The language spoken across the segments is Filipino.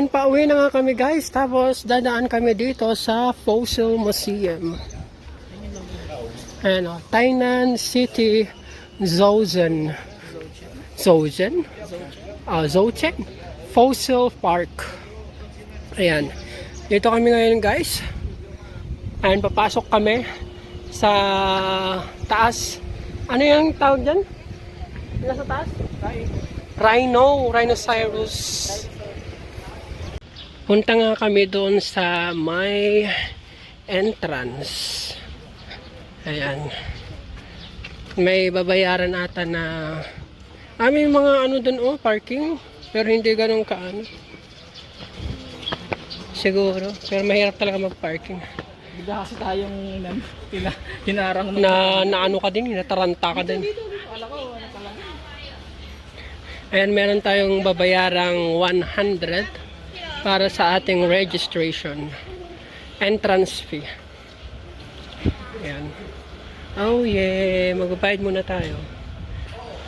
Ayan, pauwi na nga kami guys. Tapos dadaan kami dito sa Fossil Museum. Ayan o, Tainan City Zozen. Zozen? Zochen? Fossil Park. Ayan. Dito kami ngayon guys. Ayan, papasok kami sa taas. Ano yung tawag dyan? Nasa taas? Rhinoceros. Punta nga kami doon sa may entrance. Ayan. May babayaran ata na may mga ano doon parking. Pero hindi ganun kaano. Siguro. Pero mahirap talaga mag-parking. Bigla kasi tayong hinarang Na ano ka din, nataranta ka din. Ayan, meron tayong babayarang 100 para sa ating registration. Entrance fee. Ayan. Oh yeah, magbabayad muna tayo.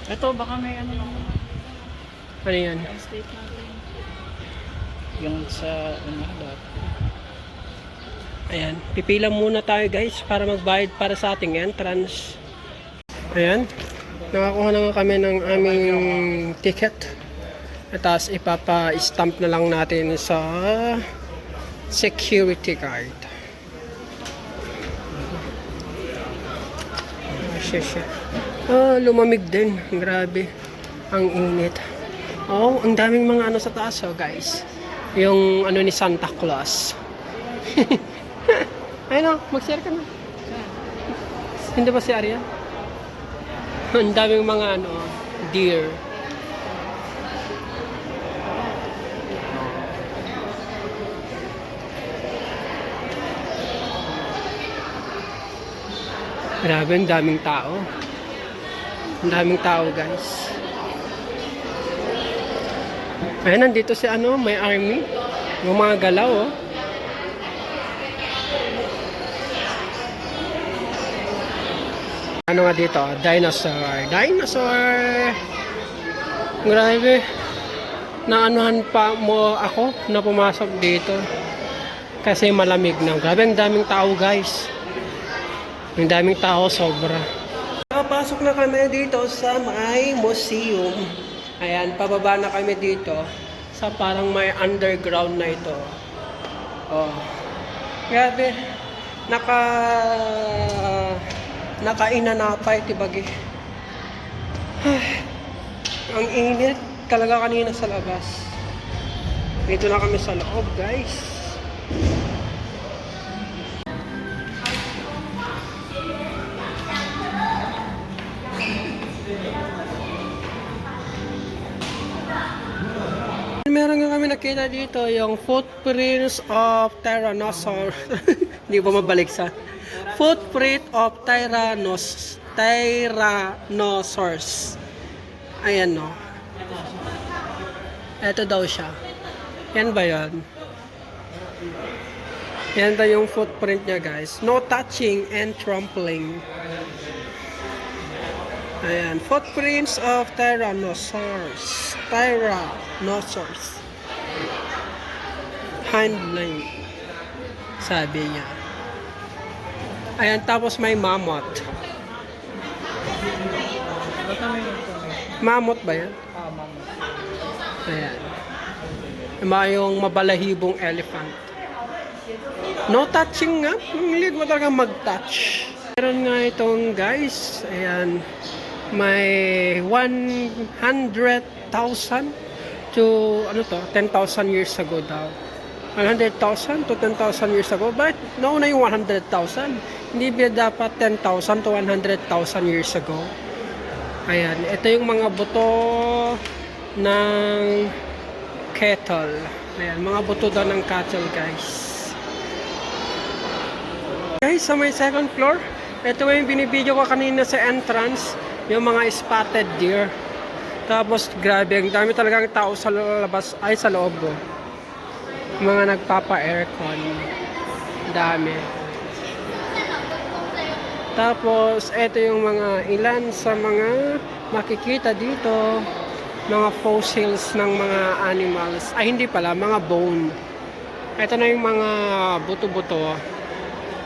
Ito, baka may ano lang. Ano yan? State natin. Yung sa Ayan, pipila muna tayo guys para magbayad para sa ating entrance. Ayan, nakakuha na nga kami ng aming ticket. At tapos ipapa-stamp na lang natin sa security card. Lumamig din. Grabe. Ang init. Ang daming mga ano sa taas guys. Yung ano ni Santa Claus. Ayun mag-share ka na. Hindi ba si Arya? Ang daming mga deer. Grabe, ang daming tao. Ang daming tao guys. Ayan, nandito si may army. Yung mga galaw Ano nga dito? Dinosaur! Grabe. Naanuhan pa mo ako na pumasok dito. Kasi malamig na. Grabe, ang daming tao guys. Ang daming tao, sobra. Nakapasok na kami dito sa may museum. Ayan, pababa na kami dito sa parang may underground na ito. Grabe. Nakainanapay, tibagi. Ang init talaga kanina sa labas. Dito na kami sa loob, guys. Meron nga kami nakita dito yung footprints of Tyrannosaurus. Hindi ba mabalik sa footprint of Tyrannosaurus. Ayan Ito daw siya. Yan ba yan? Yan daw yung footprint niya guys. No touching and trampling. Ayan. Footprints of Tyrannosaurus. Handling. Sabi niya. Ayan. Tapos may mammoth. Mammoth ba yan? Mammoth. Ayan. Yung mabalahibong elephant. No touching nga. Hindi mo talaga mag-touch. Meron nga itong guys. Ayan. May 100,000 to 10,000 years ago daw. 100,000 to 10,000 years ago. But nauna yung 100,000. Hindi ba dapat 10,000 to 100,000 years ago? Ayan. Ito yung mga buto ng cattle. Ayan. Mga buto daw ng cattle guys. Guys, sa may second floor, ito yung binibideo ko kanina sa entrance. Yung mga spotted deer. Tapos grabe, ang dami talagang tao sa labas, sa loob mga nagpapa-aircon. Dami. Tapos ito yung mga ilan sa mga makikita dito. mga fossils ng mga animals. Ay, hindi pala, mga bone. Ito na yung mga buto-buto.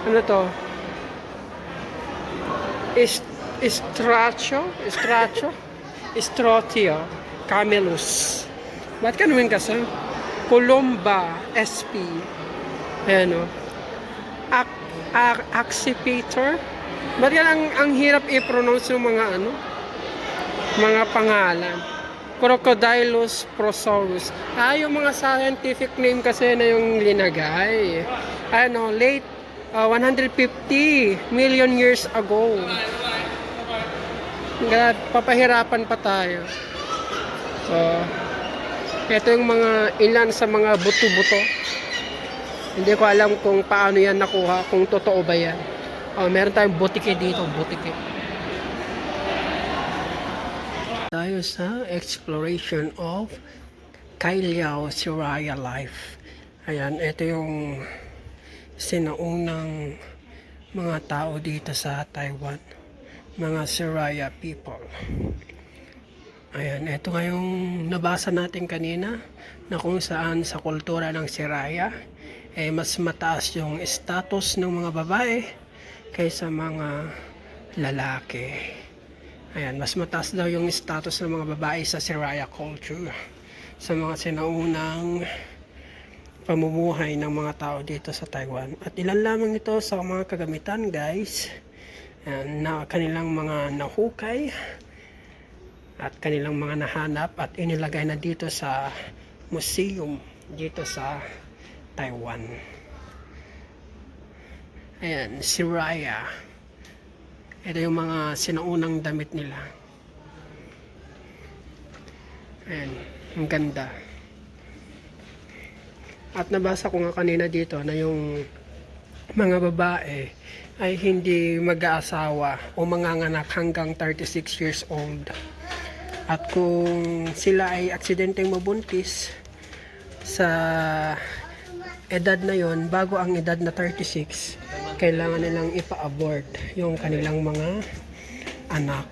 Ano to? Strotio camelus. Ba't kanuhin kasi? Columba sp. Ayan o. Accipator. Ba't yan ang hirap i-pronounce yung mga ano? Mga pangalan. Crocodylus prosaurus. Yung mga scientific name kasi na yung linagay. Ano, late 150 million years ago. God, papahirapan pa tayo. So, ito yung mga ilan sa mga buto-buto. Hindi ko alam kung paano yan nakuha, kung totoo ba yan. Meron tayong butike dito, butike. Tayo sa exploration of Cailao Siraya Life. Ayan, ito yung sinaunang mga tao dito sa Taiwan, mga Siraya people. Ayan, ito nga yung nabasa natin kanina na kung saan sa kultura ng Siraya mas mataas yung status ng mga babae kaysa mga lalaki. Ayan, mas mataas daw yung status ng mga babae sa Siraya culture, sa mga sinaunang pamumuhay ng mga tao dito sa Taiwan. At ilan lamang ito sa mga kagamitan, guys, na kanilang mga nahukay at kanilang mga nahanap at inilagay na dito sa museum dito sa Taiwan. Ayan, Siraya. Ito yung mga sinaunang damit nila. Ayan, ang ganda. At nabasa ko nga kanina dito na yung mga babae ay hindi mag-aasawa o manganganak hanggang 36 years old. At kung sila ay aksidenteng mabuntis sa edad na yon, bago ang edad na 36, kailangan nilang ipa-abort yung kanilang mga anak.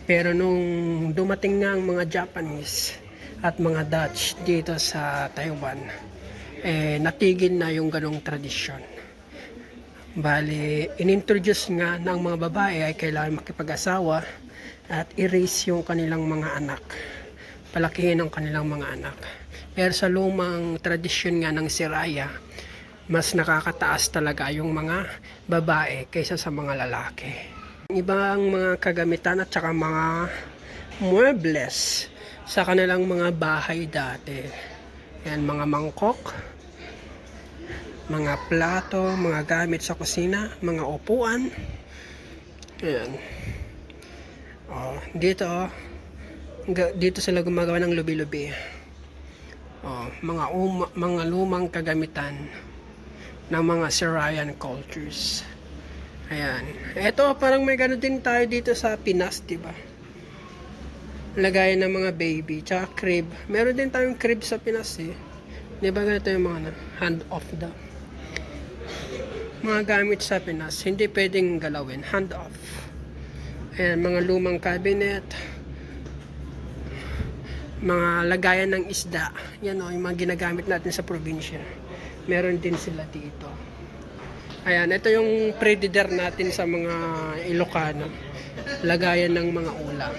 Pero nung dumating nga ang mga Japanese at mga Dutch dito sa Taiwan, natigil na yung ganong tradisyon. Bali, inintroduce nga ng mga babae ay kailangan makipag-asawa at i-raise yung kanilang mga anak, palakihin ang kanilang mga anak. Pero sa lumang tradisyon nga ng Siraya, mas nakakataas talaga yung mga babae kaysa sa mga lalaki. Ibang mga kagamitan at saka mga muebles sa kanilang mga bahay dati. Yan, mga mangkok, mga plato, mga gamit sa kusina, mga upuan. Yan. Dito sila gumagawa ng lubi-lubi. Mga lumang kagamitan ng mga Sirayan cultures. Ayan. Ito, parang may gano'n din tayo dito sa Pinas, diba? Lagayan ng mga baby, tsaka crib. Meron din tayong crib sa Pinas eh. Di ba ganito yung mga hand off daw. Mga gamit sa Pinas, hindi pwedeng galawin, hand off. Ayan, mga lumang cabinet, mga lagayan ng isda. Yan o, yung mga ginagamit natin sa probinsya. Meron din sila dito. Ayan, ito yung predator natin sa mga Ilocano. Lagayan ng mga ulam.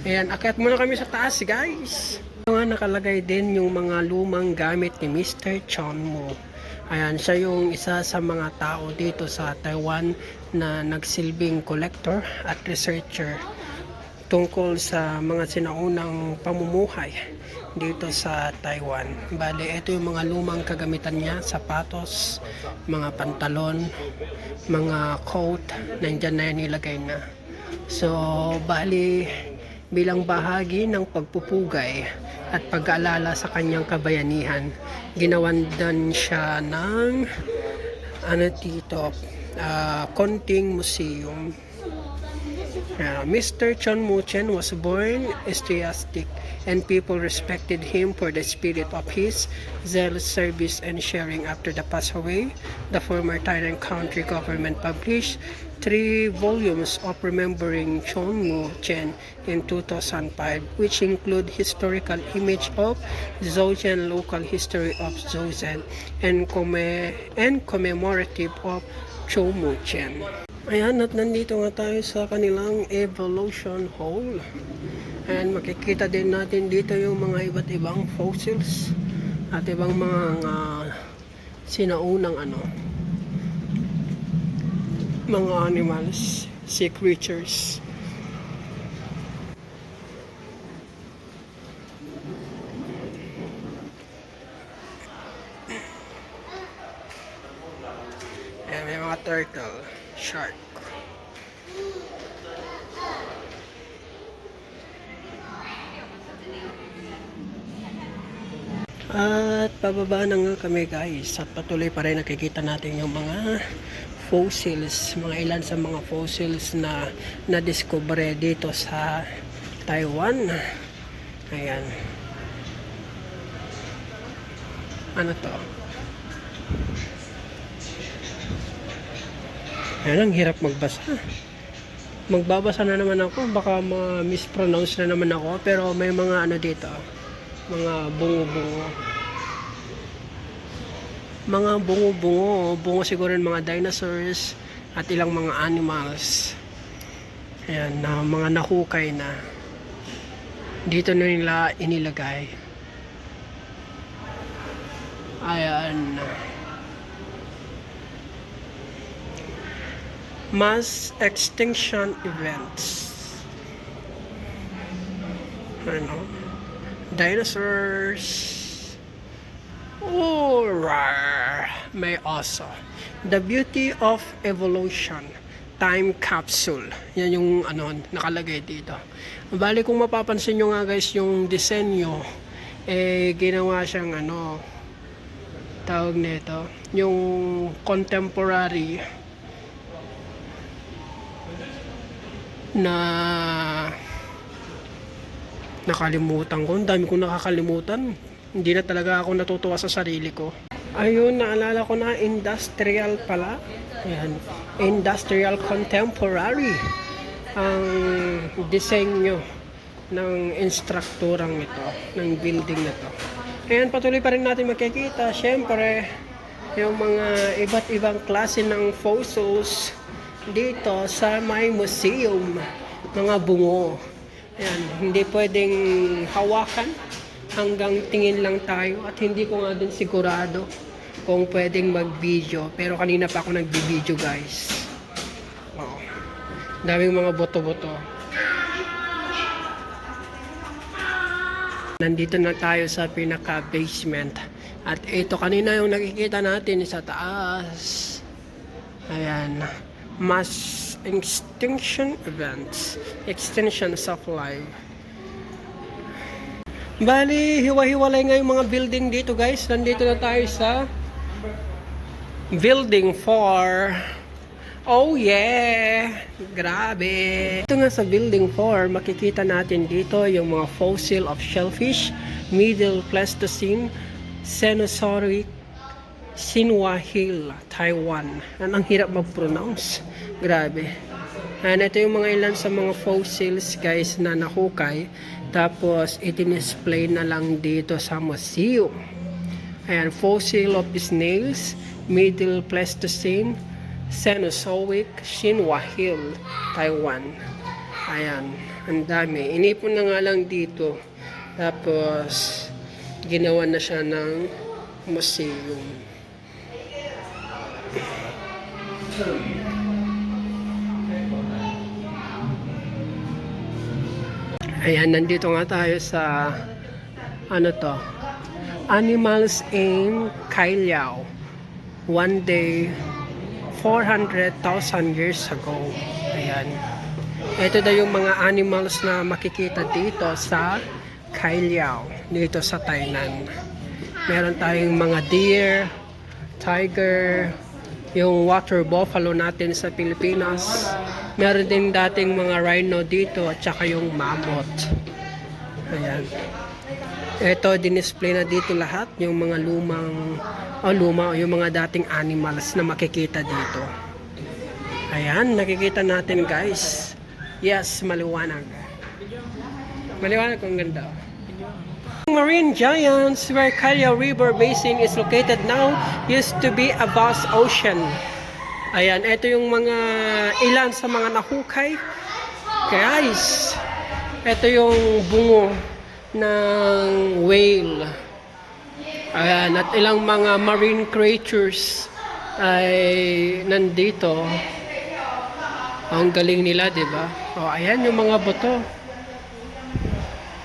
Ayan, akyat muna kami sa taas, guys. Ito nga nakalagay din yung mga lumang gamit ni Mr. Chon Mo. Ayan, siya yung isa sa mga tao dito sa Taiwan na nagsilbing collector at researcher tungkol sa mga sinaunang pamumuhay dito sa Taiwan. Bale, ito yung mga lumang kagamitan niya, sapatos, mga pantalon, mga coat, nandyan na yan nilagay na. So, bali, bilang bahagi ng pagpupugay at pag-aalala sa kanyang kabayanihan, ginawan din siya ng konting museum. Mr. Chon Mu-chen was born enthusiastic, and people respected him for the spirit of his zealous service and sharing. After the pass away, the former Thailand country government published 3 volumes of Remembering Chon Mu-chen in 2005, which include historical image of Zhojiang, local history of Zhojiang, and commemorative of Chon Mu-chen. Ayan, at nandito nga tayo sa kanilang evolution hall. And makikita din natin dito yung mga iba't ibang fossils at ibang mga sinaunang mga animals, sea creatures. Ayan, may mga turtle, shark. At pababa na nga kami guys, at patuloy pa rin nakikita natin yung mga fossils, mga ilan sa mga fossils na nadiskubre dito sa Taiwan. Ayan. Ano to? Ayan, ang hirap magbasa. Magbabasa na naman ako, baka ma-mispronounce na naman ako, pero may mga dito, mga bungo-bungo. Mga bungo-bungo, bungo siguro ng mga dinosaurs at ilang mga animals. Ayan, na mga nahukay na. Dito na nila inilagay. Ayan. Mass extinction events. Ano? Dinosaurs. Oh, may also. The beauty of evolution. Time capsule. Yan yung nakalagay dito. Bali kung mapapansin nyo nga guys, yung disenyo, ginawa siyang tawag nito, yung contemporary na nakalimutan ko. Ang dami kong nakakalimutan. Hindi na talaga ako natutuwa sa sarili ko. Ayun, naalala ko na, industrial pala. Ayan, industrial contemporary ang disenyo ng instrukturang ito, ng building na to. Ayan, patuloy pa rin natin makikita, syempre, yung mga iba't ibang klase ng fossils dito sa may museum, mga bungo. Ayan, hindi pwedeng hawakan, hanggang tingin lang tayo, at hindi ko nga din sigurado kung pwedeng mag-video, pero kanina pa ako nag-video guys. Wow. Daming mga boto-boto. Nandito na tayo sa pinaka-basement, at ito kanina yung nakikita natin sa taas. Ayan, mass extinction events, extinctions of life. Bali, hiwa-hiwalay nga yung mga building dito guys. Nandito na tayo sa building 4. Oh yeah! Grabe! Ito nga sa building 4, makikita natin dito yung mga fossil of shellfish, Middle Pleistocene, Cenozoic, Sinwa Hill, Taiwan. Ang hirap mag-pronounce. Grabe. And ito yung mga ilan sa mga fossils guys na nahukay. Tapos itin-display na lang dito sa museum. Ayan, fossil of snails, Middle Pleistocene, Cenozoic, Sinwa Hill, Taiwan. Ayan, ang dami. Inipon na nga lang dito. Tapos ginawa na siya ng museum. Ayan, nandito nga tayo sa Animals in Kailiao. One day 400,000 years ago. Ayan. Ito daw yung mga animals na makikita dito sa Kailiao, dito sa Tainan. Meron tayong mga deer, tiger, yung water buffalo natin sa Pilipinas, Meron din dating mga rhino dito at saka yung mammoth. Ayan. Ito, dinisplay na dito lahat yung mga yung mga dating animals na makikita dito. Ayan, nakikita natin guys. Yes, maliwanag. Maliwanag kung ganda. Marine giants where Calya River Basin is located now used to be a vast ocean. Ayan, ito yung mga ilan sa mga nahukay. Guys, ito yung bungo ng whale. Ayan, at ilang mga marine creatures ay nandito. Ang galing nila, di ba? O, ayan yung mga buto.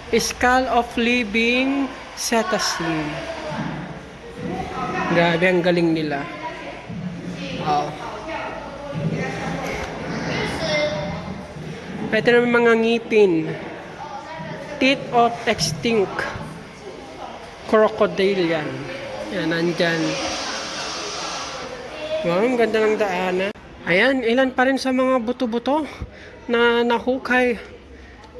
Skull of living cetacean. Grabe, ang galing nila. Oh. Ito naman mga ngipin. Teeth of extinct crocodile yan. Yan, nandyan. Wow, ang ganda ng daanan. Ayan, ilan pa rin sa mga buto-buto na nahukay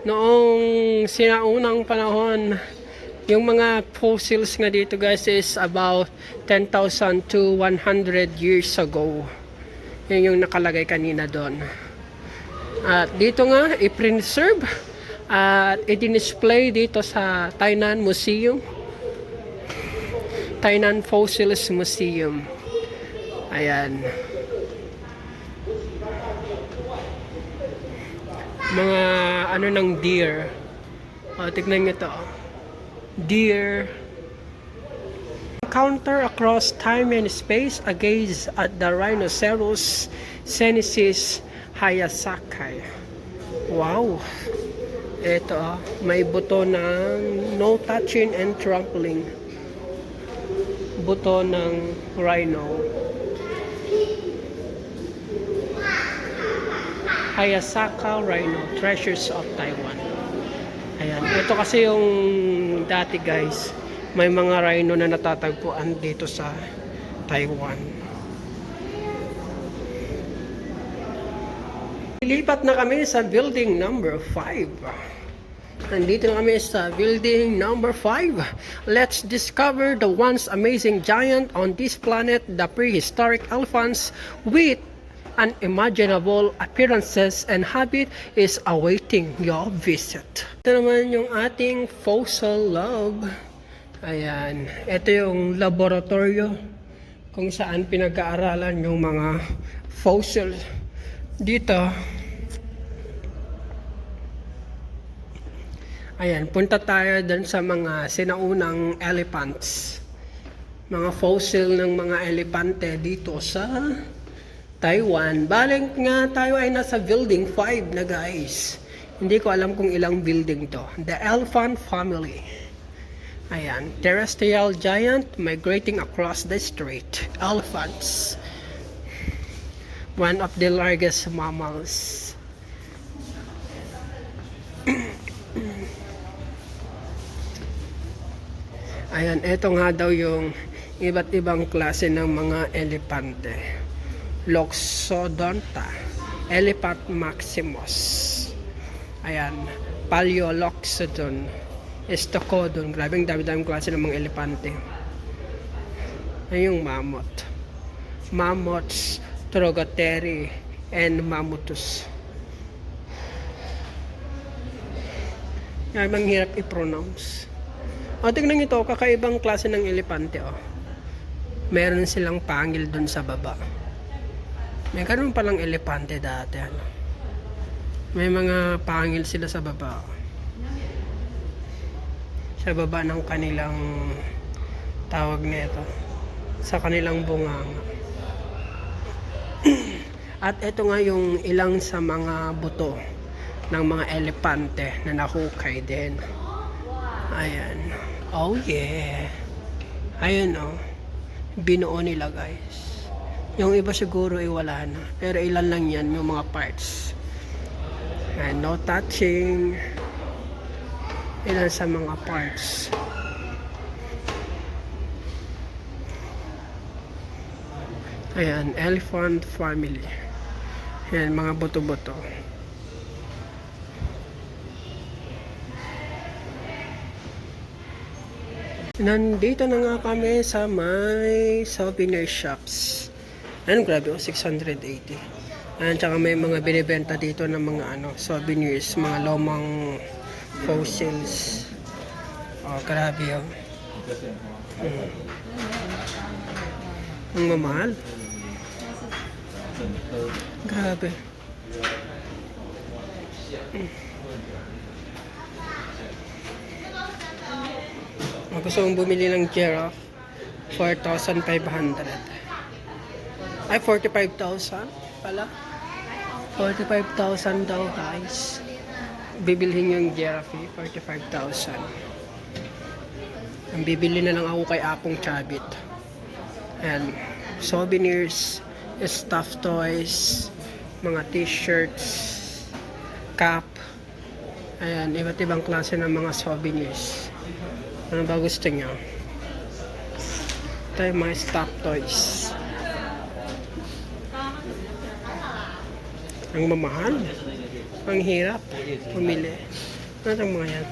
noong sinaunang panahon. Yung mga fossils nga dito guys is about 10,000 to 100 years ago. Yun yung nakalagay kanina doon. At dito nga, i-preserve at i-display dito sa Tainan Museum. Tainan Fossils Museum. Ayan. Mga ano ng deer. O, tignan nyo to. Deer. Encounter across time and space, a gaze at the Rhinoceros sinensis hayasaki. Wow. Ito, may buto ng no touching and trampling. Buto ng rhino. Hayasaka Rhino, Treasures of Taiwan. Ayan, ito kasi yung dati guys, may mga rhino na natatagpuan dito sa Taiwan. Lilipat na kami sa building number 5. Nandito na kami sa building number 5. Let's discover the once amazing giant on this planet, the prehistoric elephants with unimaginable appearances and habit is awaiting your visit. Ito naman yung ating fossil lab. Ayan, ito yung laboratorio kung saan pinag-aaralan yung mga fossil dito. Ayan, punta tayo dun sa mga sinaunang elephants. Mga fossil ng mga elepante dito sa Taiwan. Balik nga tayo ay nasa building 5 na guys. Hindi ko alam kung ilang building to. The elephant family. Ayan. Terrestrial giant migrating across the strait. Elephants. One of the largest mammals. Ayan. Ito nga daw yung iba't ibang klase ng mga elepante. Loxodonta, Elephant maximus. Ayan, Paleoloxodon, Estocodon. Grabing dami-daming klase ng mga elepante. Ayan yung mammoth. Mammoths, Trogateri, and Mammutus. Yan, manghirap i-pronounce. O, tingnan nyo ito, kakaibang klase ng elepante. O. Meron silang pangil dun sa baba. May ganun palang elepante dati. Ano? May mga pangil sila sa baba. Sa baba ng kanilang tawag nito. Sa kanilang bunganga. At ito nga yung ilang sa mga buto ng mga elepante na nahukay din. Ayan. Oh yeah. Ayan oh. Binuo nila guys. Yung iba siguro ay wala na. Pero ilan lang yan yung mga parts. And no touching. Ilan sa mga parts. Ayan, elephant family. Yan, mga buto-buto. Nandito na nga kami sa may souvenir shops. Ano, grabe, 680. Ayan, tsaka may mga binibenta dito ng mga souvenirs, mga lumang fossils. Oh, grabe, oh. Ang mamahal. Grabe. Kung gusto mong bumili ng giraffe, 4,500. Ay, 45,000 pala. 45,000 daw, guys. Bibilhin yung giraffe, 45,000. Ang bibili na lang ako kay Apong Chabit. And souvenirs, stuffed toys, mga t-shirts, cap. Ayan, iba't ibang klase ng mga souvenirs. Ano ba gusto nyo? Ito yung mga stuffed toys. Ang mamahal. Ang hirap pumili. Ano itong mga yan?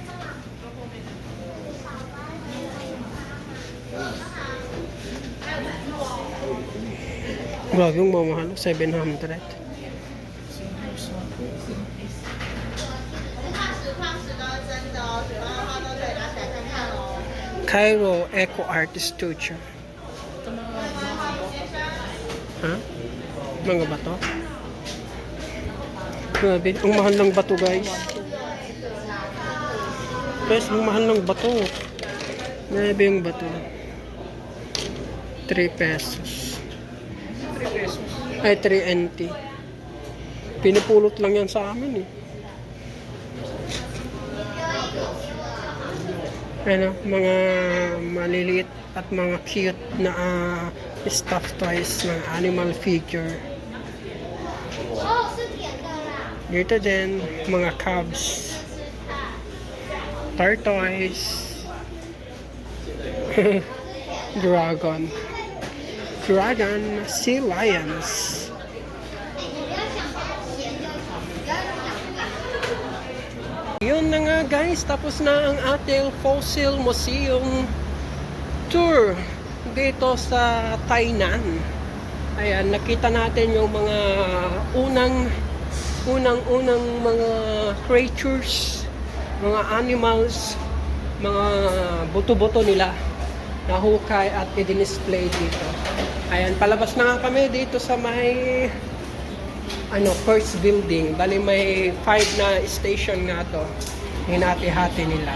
Grabe yung mamahal. 700. Cairo Eco Art Studio. Ha? Mga bato? Grabe, ang mahal ng bato, guys. Guys, ang mahal ng bato. Grabe yung bato. 3 pesos. 3 pesos. Ay, 3 NT. Pinupulot lang yan sa amin, eh. Ano, mga maliliit at mga cute na stuffed toys ng animal figure. Dito din, mga cubs, tortoise, dragon, sea lions. Yun na nga, guys, tapos na ang ating Fossil Museum tour dito sa Tainan. Ayan, nakita natin yung mga unang mga creatures, mga animals, mga buto-buto nila na hukay at i-display dito. Ayan, palabas na nga kami dito sa may first building. Bali may 5 na station nga to. Hinati-hati nila.